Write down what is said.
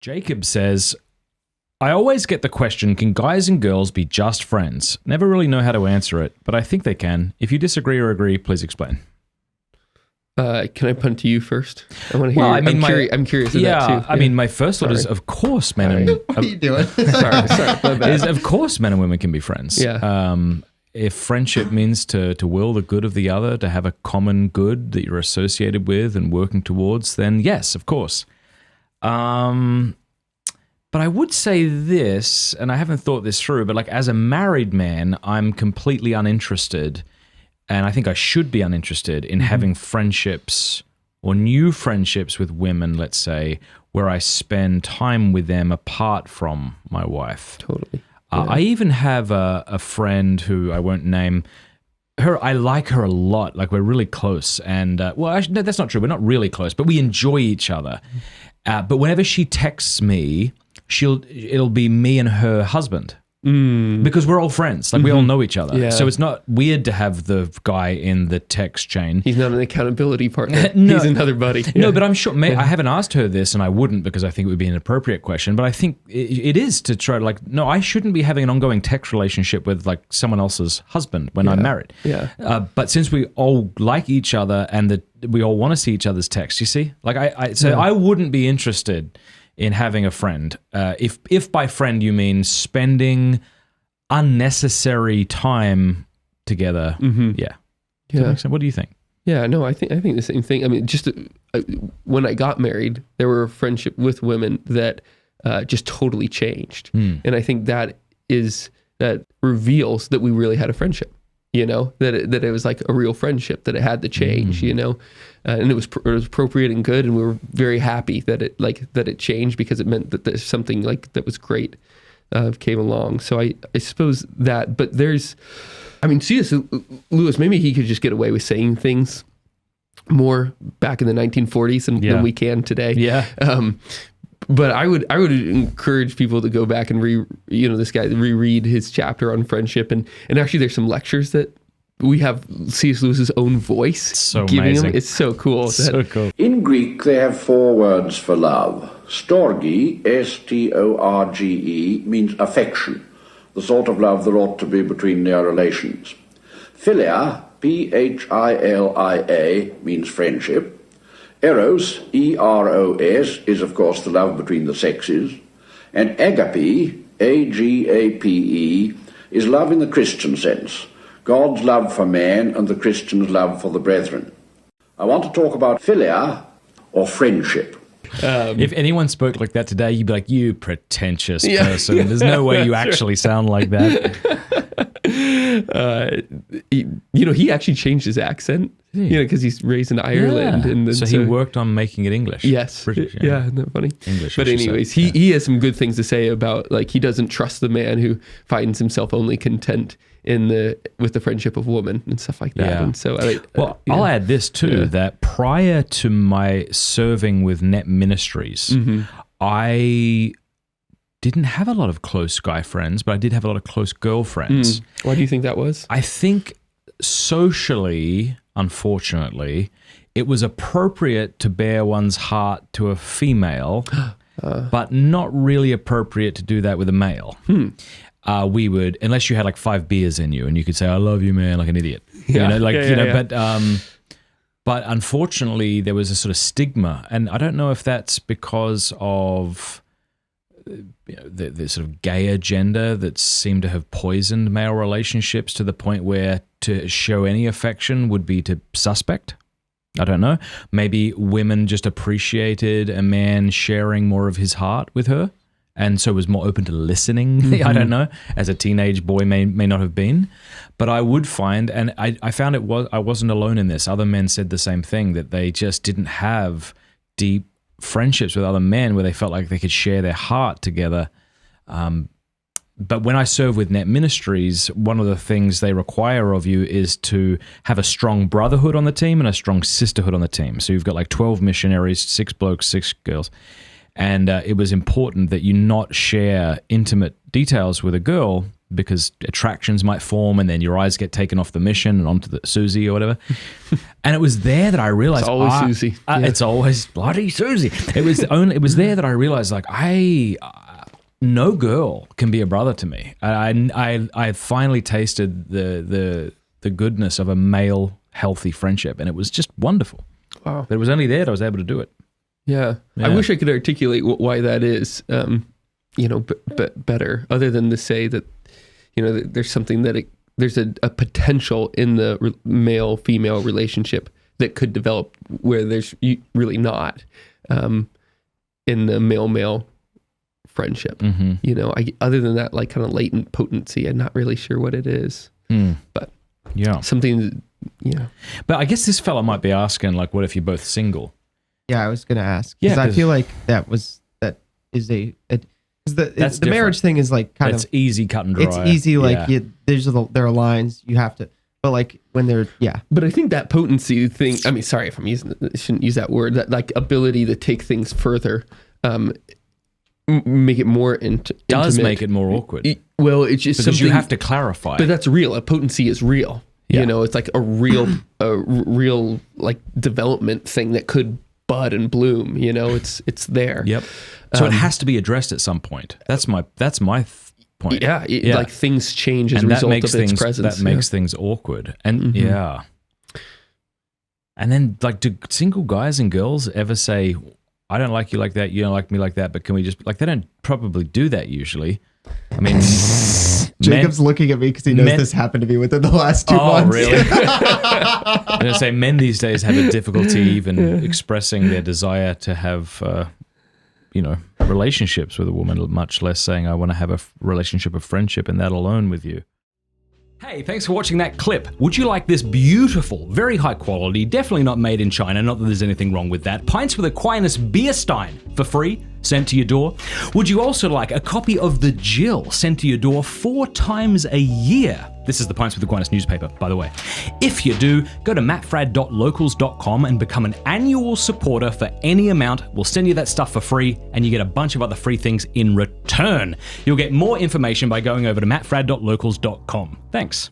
Jacob says, I always get the question, can guys and girls be just friends? Never really know how to answer it, but I think they can. If you disagree or agree, please explain. Can I punt to you first? I want to hear. Well, I'm curious of that too. I mean, my first thought is, of course, men and what are you doing? sorry, my bad. Is of course men and women can be friends. Yeah. If friendship means to will the good of the other, to have a common good that you're associated with and working towards, then yes, of course. But I would say this, and I haven't thought this through, but like as a married man, I'm completely uninterested, and I think I should be uninterested in having friendships or new friendships with women, let's say, where I spend time with them apart from my wife. Totally. Yeah. I even have a friend who I won't name. I like her a lot. Like we're really close, and no, that's not true. We're not really close, but we enjoy each other. But whenever she texts me, it'll be me and her husband because we're all friends. Like we all know each other. Yeah. So it's not weird to have the guy in the text chain. He's not an accountability partner. No. He's another buddy. Yeah. No, but I'm sure, I haven't asked her this and I wouldn't because I think it would be an appropriate question, but I think it is to try to like, no, I shouldn't be having an ongoing text relationship with like someone else's husband when I'm married. Yeah. But since we all like each other and we all want to see each other's texts, you see? Like I wouldn't be interested in having a friend. If by friend you mean spending unnecessary time together. Yeah. Does that make sense? What do you think? Yeah, no, I think the same thing. I mean, just when I got married, there were friendship with women that just totally changed. And I think that reveals that we really had a friendship. You know, that it was like a real friendship, that it had to change, you know, and it was appropriate and good. And we were very happy that it changed because it meant that there's something like that was great came along. So I suppose that, but C.S. Lewis, maybe he could just get away with saying things more back in the 1940s than we can today. Yeah. But I would encourage people to go back and reread his chapter on friendship, and actually there's some lectures that we have C.S. Lewis's own voice giving amazing. him. It's so cool. So cool. In Greek, they have 4 words for love. Storge, S-T-O-R-G-E, means affection, the sort of love there ought to be between near relations. Philia, P-H-I-L-I-A, means friendship. Eros, E-R-O-S, is of course the love between the sexes. And agape, A-G-A-P-E, is love in the Christian sense, God's love for man and the Christian's love for the brethren. I want to talk about philia, or friendship. If anyone spoke like that today, you'd be like, you pretentious person. There's no way you actually sound like that. He actually changed his accent, because he's raised in Ireland. Yeah. And so he worked on making it English. Yes. British, yeah, isn't that funny? English. But anyways, he has some good things to say about, like, he doesn't trust the man who finds himself only content with the friendship of woman and stuff like that. Yeah. And so, I'll add this too, that prior to my serving with Net Ministries, I didn't have a lot of close guy friends, but I did have a lot of close girlfriends. Why do you think that was? I think socially, unfortunately, it was appropriate to bare one's heart to a female, but not really appropriate to do that with a male. We would, unless you had like 5 beers in you and you could say, I love you, man, like an idiot. But unfortunately there was a sort of stigma, and I don't know if that's because of the sort of gay agenda that seemed to have poisoned male relationships to the point where to show any affection would be to suspect. I don't know. Maybe women just appreciated a man sharing more of his heart with her, and so was more open to listening. I don't know, as a teenage boy may not have been. But I would find, and I found I wasn't alone in this. Other men said the same thing, that they just didn't have deep friendships with other men where they felt like they could share their heart together. But when I serve with Net Ministries, one of the things they require of you is to have a strong brotherhood on the team and a strong sisterhood on the team. So you've got like 12 missionaries, 6 blokes, 6 girls. And it was important that you not share intimate details with a girl because attractions might form and then your eyes get taken off the mission and onto the Susie or whatever. And it was there that I realized, It's always Susie. It's always bloody Susie. It was there that I realized, like, no girl can be a brother to me. I finally tasted the goodness of a male healthy friendship, and it was just wonderful. Wow. But it was only there that I was able to do it. Yeah. I wish I could articulate why that is, better, other than to say that, that there's something that there's a potential in the male-female relationship that could develop where there's really not in the male-male friendship. Mm-hmm. Other than that, like kind of latent potency, I'm not really sure what it is. But yeah, something, yeah. But I guess this fella might be asking, like, what if you're both single? Yeah, I was going to ask. Because I feel like that is the marriage thing is like kind of easy cut and dry. It's easy, like there are lines you have to, but like when they're But I think that potency thing. I mean, sorry if I shouldn't use that word. That like ability to take things further, make it more does intimate. Make it more awkward. Well, it's just because something you have to clarify. But that's real. A potency is real. Yeah. It's like a real like development thing that could bud and bloom. It's there. Yep. So it has to be addressed at some point. That's my point. Yeah, like things change as a result of its presence. That makes things awkward. And yeah. And then, like, do single guys and girls ever say, I don't like you like that, you don't like me like that, but can we just, like, they don't probably do that usually. I mean, Jacob's looking at me because he knows this happened to me within the last 2 months. Oh, really? I'm going to say men these days have a difficulty even expressing their desire to have, relationships with a woman, much less saying, I want to have a relationship of friendship and that alone with you. Hey, thanks for watching that clip. Would you like this beautiful, very high quality, definitely not made in China, not that there's anything wrong with that, Pints with Aquinas beer stein for free, sent to your door? Would you also like a copy of The Jill sent to your door 4 times a year? This is the Pints with Aquinas newspaper, by the way. If you do, go to mattfradd.locals.com and become an annual supporter for any amount. We'll send you that stuff for free, and you get a bunch of other free things in return. You'll get more information by going over to mattfradd.locals.com. Thanks.